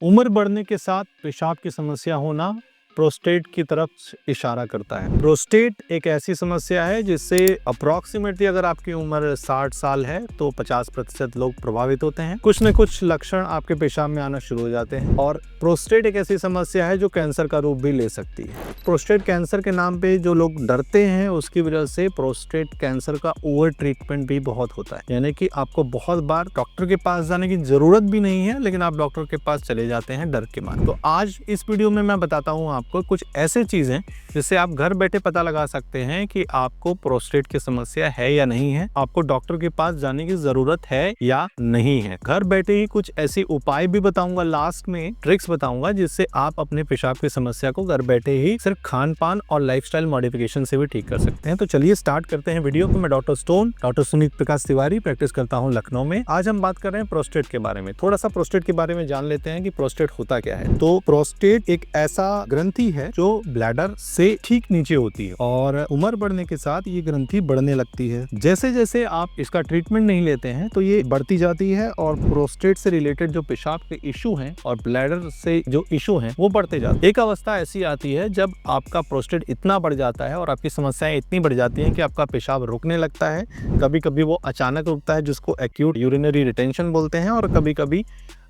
उम्र बढ़ने के साथ पेशाब की समस्या होना प्रोस्टेट की तरफ इशारा करता है। प्रोस्टेट एक ऐसी समस्या है जिससे अप्रॉक्सीमेटली अगर आपकी उम्र 60 साल है तो 50% लोग प्रभावित होते हैं। कुछ न कुछ लक्षण आपके पेशाब में आना शुरू हो जाते हैं और प्रोस्टेट एक ऐसी समस्या है जो कैंसर का रूप भी ले सकती है। प्रोस्टेट कैंसर के नाम पे जो लोग डरते हैं उसकी वजह से प्रोस्टेट कैंसर का ओवर ट्रीटमेंट भी बहुत होता है, यानी कि आपको बहुत बार डॉक्टर के पास जाने की जरूरत भी नहीं है लेकिन आप डॉक्टर के पास चले जाते हैं डर के मारे। तो आज इस वीडियो में मैं बताता हूँ आपको कुछ ऐसे चीजें जिससे आप घर बैठे पता लगा सकते हैं कि आपको प्रोस्टेट की समस्या है या नहीं है, आपको डॉक्टर के पास जाने की जरूरत है या नहीं है। घर बैठे ही कुछ ऐसी उपाय भी बताऊंगा, लास्ट में ट्रिक्स बताऊंगा जिससे आप अपने पेशाब की समस्या को घर बैठे ही सिर्फ खान पान और लाइफस्टाइल मॉडिफिकेशन से भी ठीक कर सकते हैं। तो चलिए स्टार्ट करते हैं वीडियो को। मैं डॉक्टर सुनीत प्रकाश तिवारी प्रैक्टिस करता हूँ लखनऊ में। आज हम बात कर रहे हैं प्रोस्टेट के बारे में। थोड़ा सा प्रोस्टेट के बारे में जान लेते हैं कि प्रोस्टेट होता क्या है। तो प्रोस्टेट एक ऐसा ग्रंथि है जो ब्लैडर से ठीक नीचे होती है और उम्र बढ़ने के साथ ये ग्रंथि बढ़ने लगती है। जैसे जैसे आप इसका ट्रीटमेंट नहीं लेते हैं तो ये बढ़ती जाती है और प्रोस्टेट से रिलेटेड जो पेशाब के इशू हैं और ब्लैडर से जो इशू हैं वो बढ़ते जाते हैं। एक अवस्था ऐसी आती है जब आपका प्रोस्टेट इतना बढ़ जाता है और आपकी समस्याएं इतनी बढ़ जाती हैं कि आपका पेशाब रुकने लगता है। कभी कभी वो अचानक रुकता है जिसको एक्यूट यूरिनरी रिटेंशन बोलते हैं और कभी कभी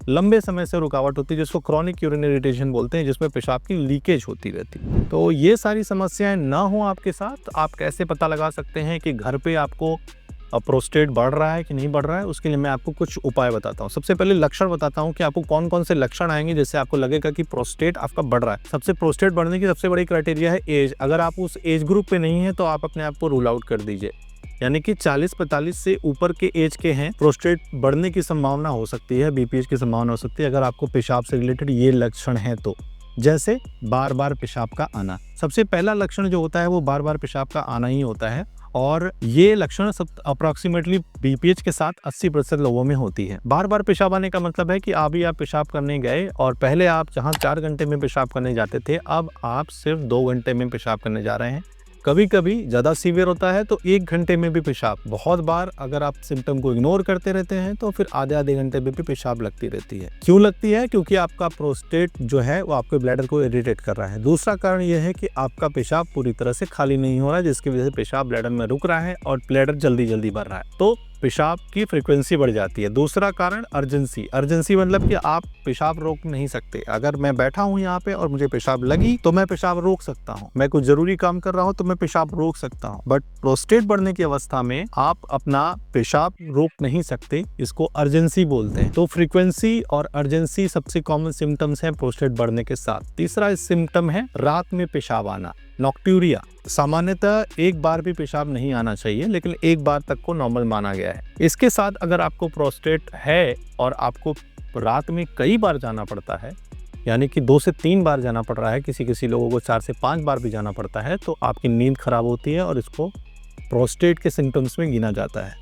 लंबे समय से रुकावट होती है जिसको क्रॉनिक यूरिनरी रिटेंशन बोलते हैं, जिसमें पेशाब की लीकेज होती रहती है। तो ये सारी समस्याएं ना हो आपके साथ, आप कैसे पता लगा सकते हैं कि घर पे आपको प्रोस्टेट बढ़ रहा है कि नहीं बढ़ रहा है, उसके लिए मैं आपको कुछ उपाय बताता हूँ। सबसे पहले लक्षण बताता हूँ कि आपको कौन कौन से लक्षण आएंगे जिससे आपको लगेगा कि प्रोस्टेट आपका बढ़ रहा है। सबसे प्रोस्टेट बढ़ने की सबसे बड़ी क्राइटेरिया है एज। अगर आप उस एज ग्रुप पे नहीं है तो आप अपने आप को रूल आउट कर दीजिए, यानी कि 40-45 से ऊपर के एज के हैं, प्रोस्टेट बढ़ने की संभावना हो सकती है, बीपीएच की संभावना हो सकती है अगर आपको पेशाब से रिलेटेड ये लक्षण है तो। जैसे बार बार पेशाब का आना, सबसे पहला लक्षण जो होता है वो बार बार पेशाब का आना ही होता है और ये लक्षण सब अप्रॉक्सीमेटली बीपीएच के साथ 80% लोगों में होती है। बार बार पेशाब आने का मतलब है कि अभी आप पेशाब करने गए और पहले आप जहाँ 4 घंटे में पेशाब करने जाते थे अब आप सिर्फ 2 घंटे में पेशाब करने जा रहे हैं। कभी कभी ज़्यादा सीवियर होता है तो 1 घंटे में भी पेशाब। बहुत बार अगर आप सिम्टम को इग्नोर करते रहते हैं तो फिर आधे घंटे में भी पेशाब लगती रहती है। क्यों लगती है? क्योंकि आपका प्रोस्टेट जो है वो आपके ब्लैडर को इरिटेट कर रहा है। दूसरा कारण यह है कि आपका पेशाब पूरी तरह से खाली नहीं हो रहा है जिसकी वजह से पेशाब ब्लैडर में रुक रहा है और ब्लैडर जल्दी जल्दी बढ़ रहा है तो पेशाब की फ्रीक्वेंसी बढ़ जाती है। दूसरा कारण अर्जेंसी मतलब कि आप पेशाब रोक नहीं सकते। अगर मैं बैठा हूँ यहाँ पे और मुझे पेशाब लगी तो मैं पेशाब रोक सकता हूँ, मैं कुछ जरूरी काम कर रहा हूँ तो मैं पेशाब रोक सकता हूँ, बट प्रोस्टेट बढ़ने की अवस्था में आप अपना पेशाब रोक नहीं सकते, इसको अर्जेंसी बोलते हैं। तो फ्रीक्वेंसी और अर्जेंसी सबसे कॉमन सिम्टम्स हैं प्रोस्टेट बढ़ने के साथ। तीसरा सिम्टम है रात में पेशाब आना, नॉक्ट्यूरिया। सामान्यतः एक बार भी पेशाब नहीं आना चाहिए लेकिन एक बार तक को नॉर्मल माना गया है। इसके साथ अगर आपको प्रोस्टेट है और आपको रात में कई बार जाना पड़ता है, यानी कि 2 से 3 बार जाना पड़ रहा है, किसी लोगों को 4 से 5 बार भी जाना पड़ता है, तो आपकी नींद खराब होती है और इसको प्रोस्टेट के सिम्टम्स में गिना जाता है।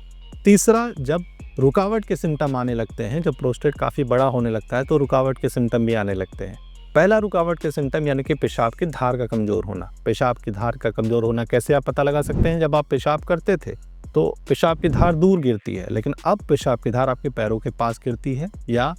तीसरा, जब रुकावट के सिम्टम आने लगते हैं, जब प्रोस्टेट काफ़ी बड़ा होने लगता है तो रुकावट के सिम्टम भी आने लगते हैं। पहला रुकावट के सिम्टम यानी कि पेशाब की धार का कमज़ोर होना। पेशाब की धार का कमज़ोर होना कैसे आप पता लगा सकते हैं? जब आप पेशाब करते थे तो पेशाब की धार दूर गिरती है लेकिन अब पेशाब की धार आपके पैरों के पास गिरती है या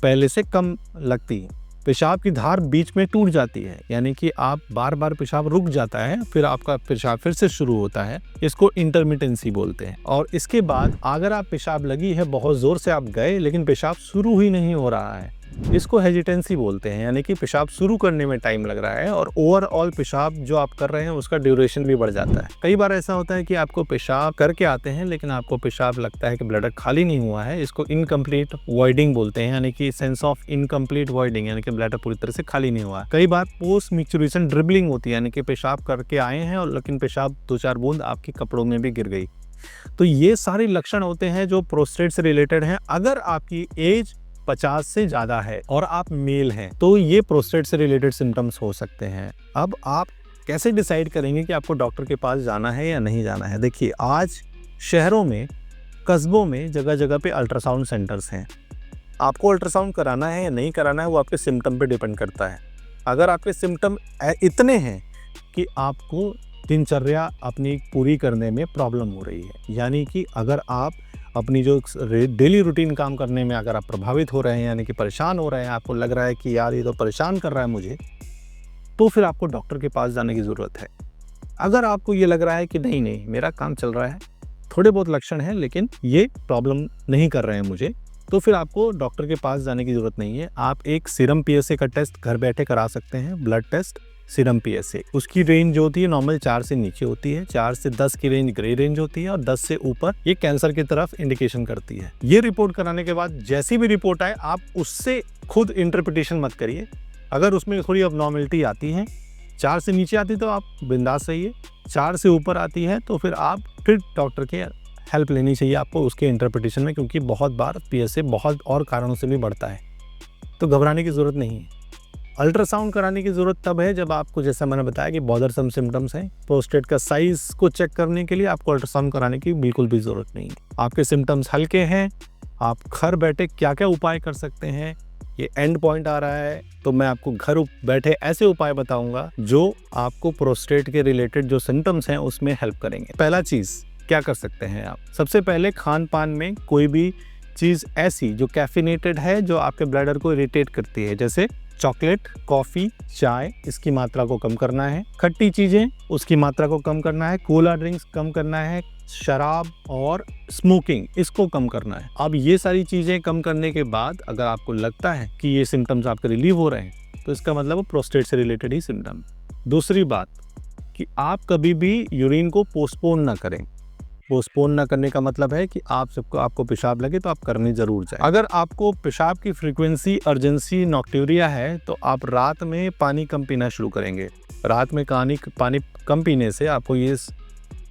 पहले से कम लगती है। पेशाब की धार बीच में टूट जाती है, यानी कि आप बार बार पेशाब रुक जाता है फिर आपका पेशाब फिर से शुरू होता है, इसको इंटरमिटेंसी बोलते हैं। और इसके बाद अगर आप पेशाब लगी है, बहुत ज़ोर से आप गए लेकिन पेशाब शुरू ही नहीं हो रहा है, इसको हेजिटेंसी बोलते हैं, यानी कि पेशाब शुरू करने में टाइम लग रहा है और ओवरऑल पेशाब जो आप कर रहे हैं उसका ड्यूरेशन भी बढ़ जाता है। कई बार ऐसा होता है कि आपको पेशाब करके आते हैं लेकिन आपको पेशाब लगता है कि ब्लैडर खाली नहीं हुआ है, इसको इनकम्प्लीट वॉइडिंग बोलते हैं, यानी कि सेंस ऑफ इनकम्प्लीट वॉइडिंग, यानी कि ब्लैडर पूरी तरह से खाली नहीं हुआ है। कई बार पोस्ट मिक्चुरेशन ड्रिबलिंग होती है, यानी कि पेशाब करके आए हैं और लेकिन पेशाब 2-4 बूंद आपके कपड़ों में भी गिर गई। तो ये सारे लक्षण होते हैं जो प्रोस्टेट से रिलेटेड हैं। अगर आपकी एज 50 से ज़्यादा है और आप मेल हैं तो ये प्रोस्टेट से रिलेटेड सिम्टम्स हो सकते हैं। अब आप कैसे डिसाइड करेंगे कि आपको डॉक्टर के पास जाना है या नहीं जाना है? देखिए, आज शहरों में, कस्बों में जगह जगह पे अल्ट्रासाउंड सेंटर्स हैं। आपको अल्ट्रासाउंड कराना है या नहीं कराना है वो आपके सिम्टम पे डिपेंड करता है। अगर आपके सिम्टम इतने हैं कि आपको दिनचर्या अपनी पूरी करने में प्रॉब्लम हो रही है, यानी कि अगर आप अपनी जो डेली रूटीन काम करने में अगर आप प्रभावित हो रहे हैं, यानी कि परेशान हो रहे हैं, आपको लग रहा है कि यार ये तो परेशान कर रहा है मुझे, तो फिर आपको डॉक्टर के पास जाने की ज़रूरत है। अगर आपको ये लग रहा है कि नहीं नहीं मेरा काम चल रहा है, थोड़े बहुत लक्षण हैं लेकिन ये प्रॉब्लम नहीं कर रहे हैं मुझे, तो फिर आपको डॉक्टर के पास जाने की ज़रूरत नहीं है। आप एक सीरम पीएसए का टेस्ट घर बैठे करा सकते हैं, ब्लड टेस्ट सीरम पीएसए। उसकी रेंज जो होती है नॉर्मल 4 से नीचे होती है, 4 से 10 की रेंज ग्रे रेंज होती है और 10 से ऊपर ये कैंसर की तरफ इंडिकेशन करती है। ये रिपोर्ट कराने के बाद जैसी भी रिपोर्ट आए आप उससे खुद इंटरप्रिटेशन मत करिए। अगर उसमें थोड़ी अबनॉर्मलिटी आती है, 4 से नीचे आती है तो आप बिंदास रहिए, 4 से ऊपर आती है तो फिर आप डॉक्टर के हेल्प लेनी चाहिए आपको उसके इंटरप्रिटेशन में, क्योंकि बहुत बार पीएसए बहुत और कारणों से भी बढ़ता है, तो घबराने की ज़रूरत नहीं है। अल्ट्रासाउंड कराने की ज़रूरत तब है जब आपको, जैसा मैंने बताया कि बॉदरसम सिम्टम्स हैं। प्रोस्टेट का साइज़ को चेक करने के लिए आपको अल्ट्रासाउंड कराने की बिल्कुल भी ज़रूरत नहीं है। आपके सिम्टम्स हल्के हैं, आप घर बैठे क्या क्या उपाय कर सकते हैं, ये एंड पॉइंट आ रहा है तो मैं आपको घर बैठे ऐसे उपाय बताऊंगा जो आपको प्रोस्टेट के रिलेटेड जो सिम्टम्स हैं उसमें हेल्प करेंगे। पहला चीज़ क्या कर सकते हैं आप, सबसे पहले खान पान में कोई भी चीज़ ऐसी जो कैफिनेटेड है, जो आपके ब्लैडर को इरिटेट करती है, जैसे चॉकलेट, कॉफ़ी, चाय, इसकी मात्रा को कम करना है। खट्टी चीज़ें, उसकी मात्रा को कम करना है। कोला ड्रिंक्स कम करना है। शराब और स्मोकिंग, इसको कम करना है। अब ये सारी चीज़ें कम करने के बाद अगर आपको लगता है कि ये सिम्टम्स आपके रिलीव हो रहे हैं तो इसका मतलब वो प्रोस्टेट से रिलेटेड ही सिम्टम। दूसरी बात कि आप कभी भी यूरिन को पोस्टपोन ना करें। पोस्टपोन ना करने का मतलब है कि आपको पेशाब लगे तो आप करने ज़रूर जाएं। अगर आपको पेशाब की फ्रीक्वेंसी, अर्जेंसी, नॉक्ट्यूरिया है तो आप रात में पानी कम पीना शुरू करेंगे। रात में पानी कम पीने से आपको ये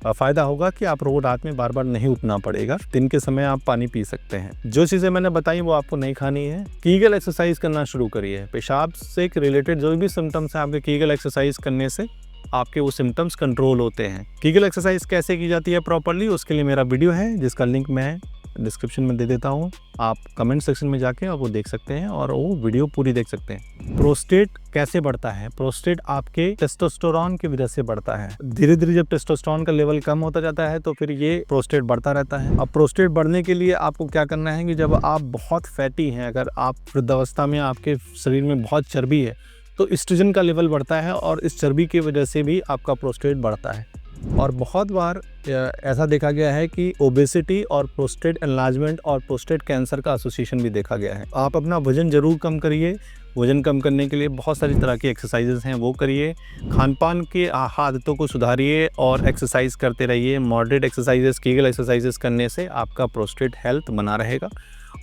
फ़ायदा होगा कि आप रोज रात में बार बार नहीं उठना पड़ेगा। दिन के समय आप पानी पी सकते हैं। जो चीज़ें मैंने बताई वो आपको नहीं खानी है। कीगल एक्सरसाइज करना शुरू करिए। पेशाब से रिलेटेड जो भी सिम्टम्स हैं आपके कीगल एक्सरसाइज करने से आपके वो सिम्टम्स कंट्रोल होते हैं। कीगल एक्सरसाइज कैसे की जाती है प्रॉपर्ली, उसके लिए मेरा वीडियो है जिसका लिंक मैं डिस्क्रिप्शन में दे देता हूँ। आप कमेंट सेक्शन में जाके और वो देख सकते हैं और वो वीडियो पूरी देख सकते हैं। प्रोस्टेट कैसे बढ़ता है? प्रोस्टेट आपके टेस्टोस्टेरोन की वजह से बढ़ता है। धीरे धीरे जब टेस्टोस्टेरोन का लेवल कम होता जाता है तो फिर ये प्रोस्टेट बढ़ता रहता है। अब प्रोस्टेट बढ़ने के लिए आपको क्या करना है कि जब आप बहुत फैटी हैं, अगर आप वृद्धावस्था में आपके शरीर में बहुत चर्बी है तो एस्ट्रोजन का लेवल बढ़ता है और इस चर्बी की वजह से भी आपका प्रोस्टेट बढ़ता है। और बहुत बार ऐसा देखा गया है कि ओबेसिटी और प्रोस्टेट एनलार्जमेंट और प्रोस्टेट कैंसर का एसोसिएशन भी देखा गया है। आप अपना वजन जरूर कम करिए। वजन कम करने के लिए बहुत सारी तरह की एक्सरसाइजेस हैं, वो करिए। खान पान के आदतों को सुधारिए और एक्सरसाइज करते रहिए। मॉडरेट एक्सरसाइजेस, कीगल एक्सरसाइजेस करने से आपका प्रोस्टेट हेल्थ बना रहेगा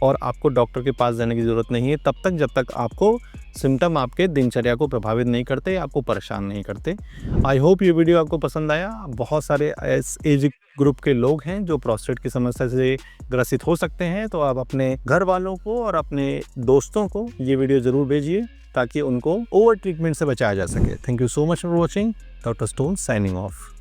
और आपको डॉक्टर के पास जाने की ज़रूरत नहीं है तब तक जब तक आपको सिम्टम आपके दिनचर्या को प्रभावित नहीं करते, आपको परेशान नहीं करते। आई होप ये वीडियो आपको पसंद आया। बहुत सारे एज ग्रुप के लोग हैं जो प्रोस्टेट की समस्या से ग्रसित हो सकते हैं, तो आप अपने घर वालों को और अपने दोस्तों को ये वीडियो ज़रूर भेजिए ताकि उनको ओवर ट्रीटमेंट से बचाया जा सके। Thank you so much for watching. Doctor stone signing off.